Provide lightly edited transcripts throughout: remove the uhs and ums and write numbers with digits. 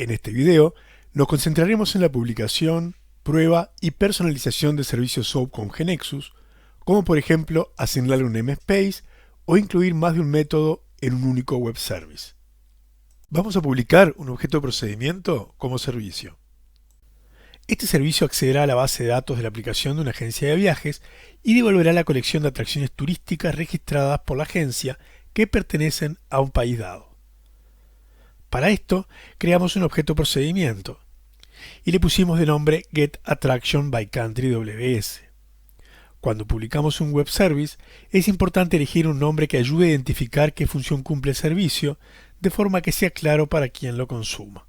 En este video nos concentraremos en la publicación, prueba y personalización de servicios SOAP con GeneXus, como por ejemplo asignarle un namespace o incluir más de un método en un único web service. Vamos a publicar un objeto de procedimiento como servicio. Este servicio accederá a la base de datos de la aplicación de una agencia de viajes y devolverá la colección de atracciones turísticas registradas por la agencia que pertenecen a un país dado. Para esto, creamos un objeto procedimiento y le pusimos de nombre getAttractionByCountry.ws. Cuando publicamos un web service, es importante elegir un nombre que ayude a identificar qué función cumple el servicio, de forma que sea claro para quien lo consuma.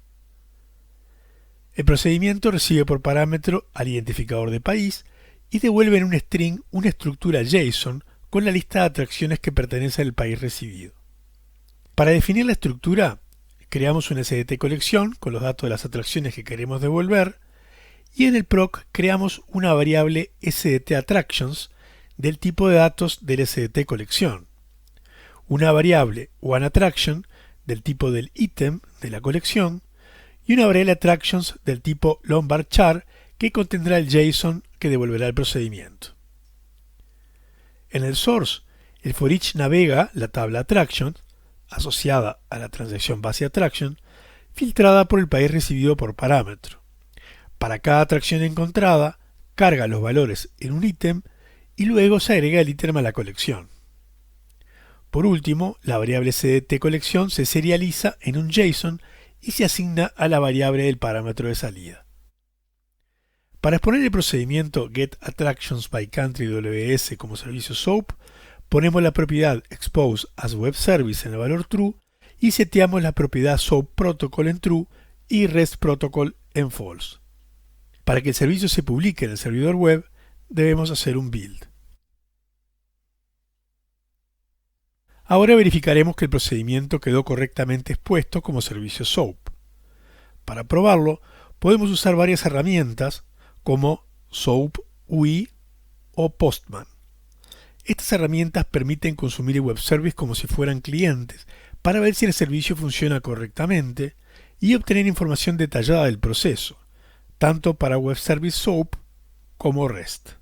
El procedimiento recibe por parámetro al identificador de país y devuelve en un string una estructura JSON con la lista de atracciones que pertenece al país recibido. Para definir la estructura, creamos una SDT colección con los datos de las atracciones que queremos devolver y en el proc creamos una variable SDT Attractions del tipo de datos del SDT colección, una variable OneAttraction del tipo del ítem de la colección y una variable Attractions del tipo LombardChar que contendrá el JSON que devolverá el procedimiento. En el source, el for each navega la tabla Attraction asociada a la transacción base Attraction, filtrada por el país recibido por parámetro. Para cada atracción encontrada, carga los valores en un ítem y luego se agrega el ítem a la colección. Por último, la variable SDT colección se serializa en un JSON y se asigna a la variable del parámetro de salida. Para exponer el procedimiento getAttractionsByCountry.ws como servicio SOAP, ponemos la propiedad exposeAsWebService en el valor true y seteamos la propiedad SOAPProtocol en true y RESTProtocol en false. Para que el servicio se publique en el servidor web, debemos hacer un build. Ahora verificaremos que el procedimiento quedó correctamente expuesto como servicio SOAP. Para probarlo, podemos usar varias herramientas como SOAP UI o Postman. Estas herramientas permiten consumir el web service como si fueran clientes para ver si el servicio funciona correctamente y obtener información detallada del proceso, tanto para web service SOAP como REST.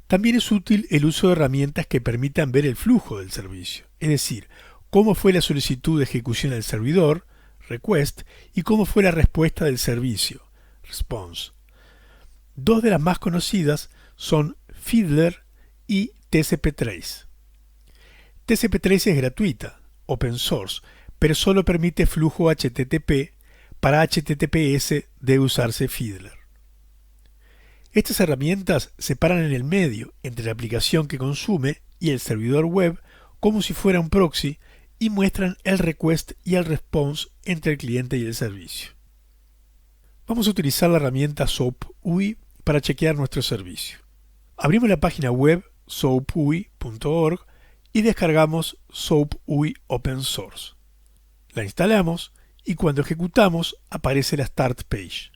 También es útil el uso de herramientas que permitan ver el flujo del servicio, es decir, cómo fue la solicitud de ejecución al servidor, request, y cómo fue la respuesta del servicio, response. Dos de las más conocidas son Fiddler y TCP/Trace. TCP/Trace es gratuita, open source, pero solo permite flujo HTTP. Para HTTPS debe usarse Fiddler. Estas herramientas se paran en el medio entre la aplicación que consume y el servidor web como si fuera un proxy y muestran el request y el response entre el cliente y el servicio. Vamos a utilizar la herramienta SOAP UI para chequear nuestro servicio. Abrimos la página web soapui.org y descargamos SOAP UI Open Source. La instalamos y cuando ejecutamos aparece la Start Page.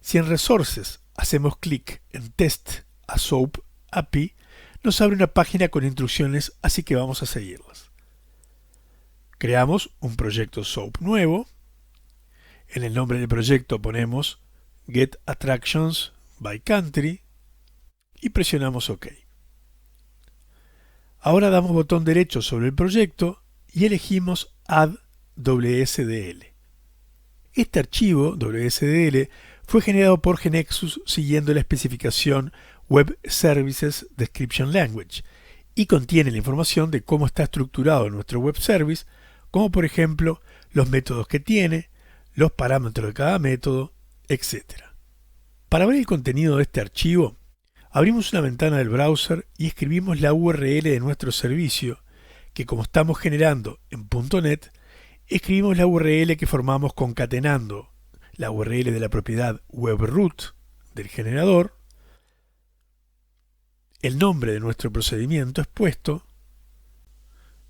Si en Resources hacemos clic en Test a SOAP API, nos abre una página con instrucciones, así que vamos a seguirlas. Creamos un proyecto SOAP nuevo. En el nombre del proyecto ponemos getAttractionsByCountry y presionamos OK. Ahora damos botón derecho sobre el proyecto y elegimos Add WSDL. Este archivo WSDL fue generado por GeneXus siguiendo la especificación Web Services Description Language y contiene la información de cómo está estructurado nuestro web service, como por ejemplo los métodos que tiene, los parámetros de cada método, etc. Para ver el contenido de este archivo, abrimos una ventana del browser y escribimos la URL de nuestro servicio, que como estamos generando en .NET, escribimos la URL que formamos concatenando la URL de la propiedad webroot del generador, el nombre de nuestro procedimiento expuesto,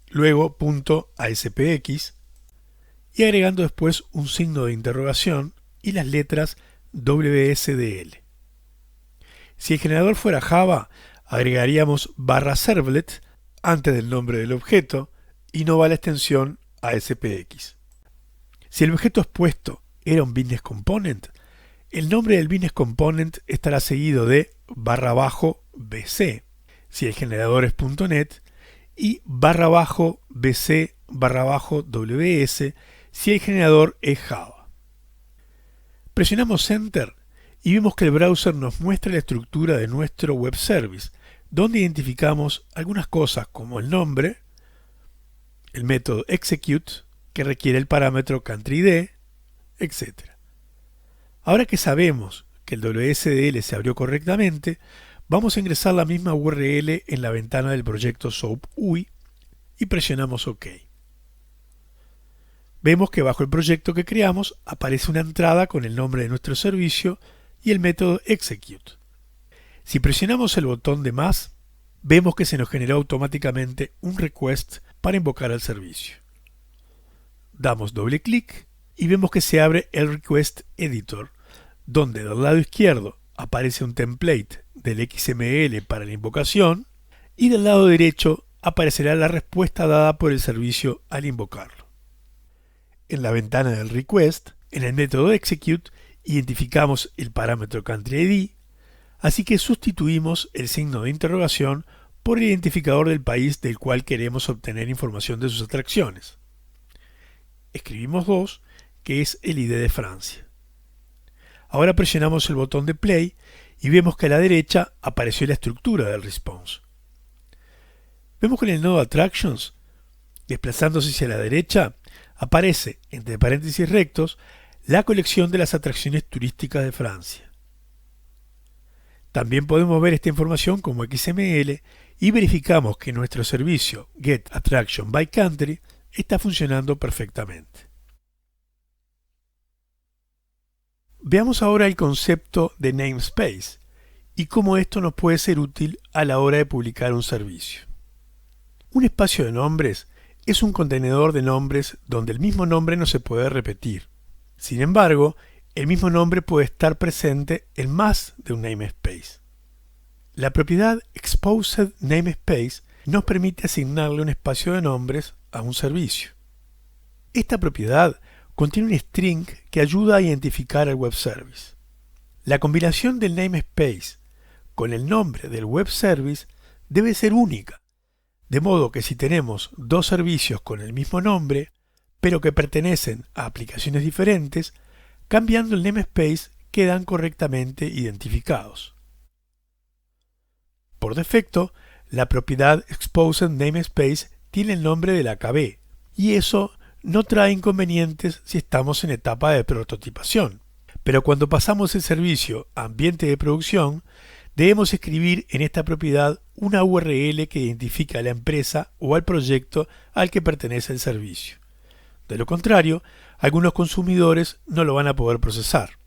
luego .aspx y agregando después un signo de interrogación y las letras WSDL. Si el generador fuera Java, agregaríamos /servlet antes del nombre del objeto y no va la extensión ASPX. Si el objeto expuesto era un business component, el nombre del business component estará seguido de /bc, si el generador es .NET, y /bc/ws, si el generador es Java. Presionamos Enter y vemos que el browser nos muestra la estructura de nuestro web service, donde identificamos algunas cosas como el nombre, el método execute, que requiere el parámetro countryD, etc. Ahora que sabemos que el WSDL se abrió correctamente, vamos a ingresar la misma URL en la ventana del proyecto SOAP UI y presionamos OK. Vemos que bajo el proyecto que creamos aparece una entrada con el nombre de nuestro servicio y el método execute. Si presionamos el botón de más, vemos que se nos generó automáticamente un request para invocar al servicio. Damos doble clic y vemos que se abre el Request Editor, donde del lado izquierdo aparece un template del XML para la invocación y del lado derecho aparecerá la respuesta dada por el servicio al invocarlo. En la ventana del request, en el método execute, identificamos el parámetro countryID, así que sustituimos el signo de interrogación por el identificador del país del cual queremos obtener información de sus atracciones. Escribimos 2, que es el ID de Francia. Ahora presionamos el botón de play y vemos que a la derecha apareció la estructura del response. Vemos que en el nodo Attractions, desplazándose hacia la derecha, aparece, entre paréntesis rectos, la colección de las atracciones turísticas de Francia. También podemos ver esta información como XML y verificamos que nuestro servicio getAttractionByCountry está funcionando perfectamente. Veamos ahora el concepto de namespace y cómo esto nos puede ser útil a la hora de publicar un servicio. Un espacio de nombres es un contenedor de nombres donde el mismo nombre no se puede repetir. Sin embargo, el mismo nombre puede estar presente en más de un namespace. La propiedad Exposed Namespace nos permite asignarle un espacio de nombres a un servicio. Esta propiedad contiene un string que ayuda a identificar al web service. La combinación del namespace con el nombre del web service debe ser única, de modo que si tenemos dos servicios con el mismo nombre, pero que pertenecen a aplicaciones diferentes, cambiando el namespace quedan correctamente identificados. Por defecto, la propiedad Exposed Namespace tiene el nombre del AKB, y eso no trae inconvenientes si estamos en etapa de prototipación. Pero cuando pasamos el servicio a ambiente de producción, debemos escribir en esta propiedad una URL que identifique a la empresa o al proyecto al que pertenece el servicio. De lo contrario, algunos consumidores no lo van a poder procesar.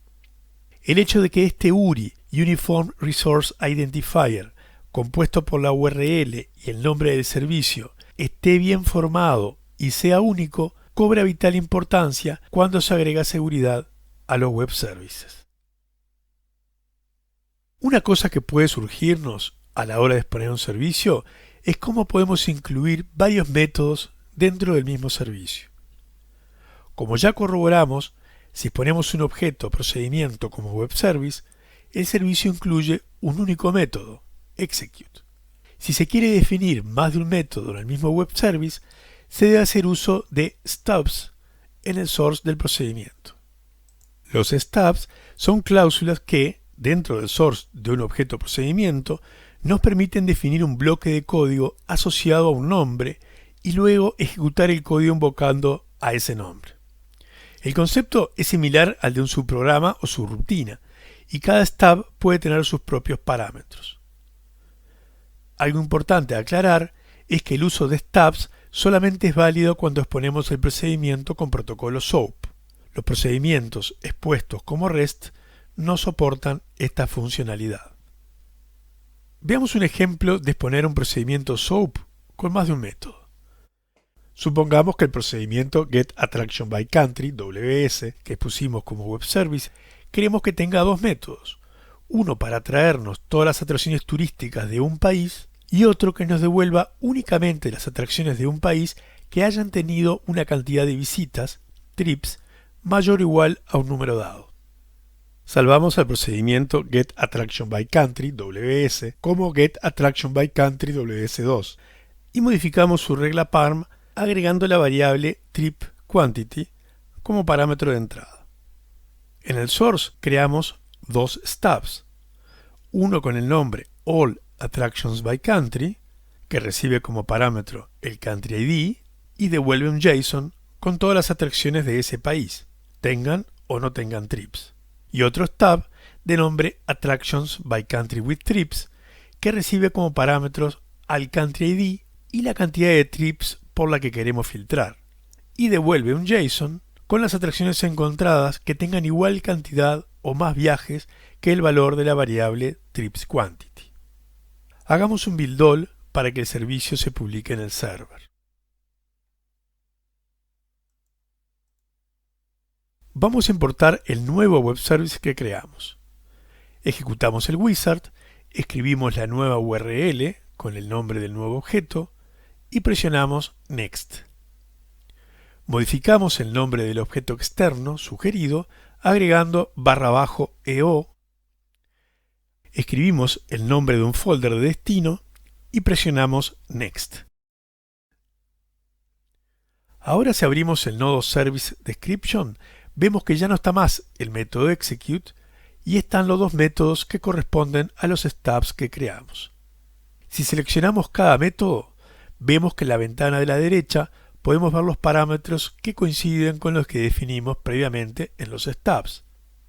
El hecho de que este URI, Uniform Resource Identifier, compuesto por la URL y el nombre del servicio, esté bien formado y sea único, cobra vital importancia cuando se agrega seguridad a los web services. Una cosa que puede surgirnos a la hora de exponer un servicio es cómo podemos incluir varios métodos dentro del mismo servicio. Como ya corroboramos, si ponemos un objeto o procedimiento como web service, el servicio incluye un único método, execute. Si se quiere definir más de un método en el mismo web service, se debe hacer uso de stubs en el source del procedimiento. Los stubs son cláusulas que, dentro del source de un objeto o procedimiento, nos permiten definir un bloque de código asociado a un nombre y luego ejecutar el código invocando a ese nombre. El concepto es similar al de un subprograma o subrutina, y cada stub puede tener sus propios parámetros. Algo importante a aclarar es que el uso de stubs solamente es válido cuando exponemos el procedimiento con protocolo SOAP. Los procedimientos expuestos como REST no soportan esta funcionalidad. Veamos un ejemplo de exponer un procedimiento SOAP con más de un método. Supongamos que el procedimiento getAttractionByCountry, WS, que expusimos como web service, queremos que tenga dos métodos. Uno para traernos todas las atracciones turísticas de un país y otro que nos devuelva únicamente las atracciones de un país que hayan tenido una cantidad de visitas, trips, mayor o igual a un número dado. Salvamos al procedimiento getAttractionByCountry WS como getAttractionByCountry WS2 y modificamos su regla parm agregando la variable tripQuantity como parámetro de entrada. En el source creamos dos stubs, uno con el nombre AllAttractionsByCountry, que recibe como parámetro el Country ID y devuelve un JSON con todas las atracciones de ese país, tengan o no tengan trips. Y otro stub de nombre AttractionsByCountryWithTrips, que recibe como parámetros al Country ID y la cantidad de trips por la que queremos filtrar, y devuelve un JSON con las atracciones encontradas que tengan igual cantidad o más viajes que el valor de la variable tripsQuantity. Hagamos un build all para que el servicio se publique en el server. Vamos a importar el nuevo web service que creamos. Ejecutamos el wizard, escribimos la nueva URL con el nombre del nuevo objeto y presionamos Next. Modificamos el nombre del objeto externo sugerido agregando /EO. Escribimos el nombre de un folder de destino y presionamos Next. Ahora si abrimos el nodo Service Description, vemos que ya no está más el método execute y están los dos métodos que corresponden a los stubs que creamos. Si seleccionamos cada método, vemos que en la ventana de la derecha podemos ver los parámetros que coinciden con los que definimos previamente en los stubs.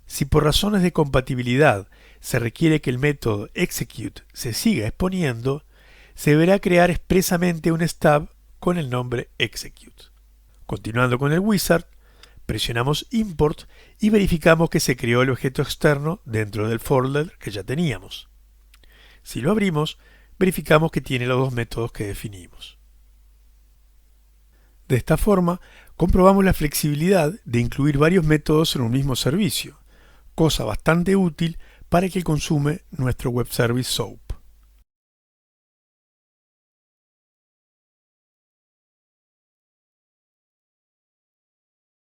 Si por razones de compatibilidad se requiere que el método execute se siga exponiendo, se deberá crear expresamente un stub con el nombre execute. Continuando con el wizard, presionamos import y verificamos que se creó el objeto externo dentro del folder que ya teníamos. Si lo abrimos, verificamos que tiene los dos métodos que definimos. De esta forma, comprobamos la flexibilidad de incluir varios métodos en un mismo servicio, cosa bastante útil para quien consume nuestro web service SOAP.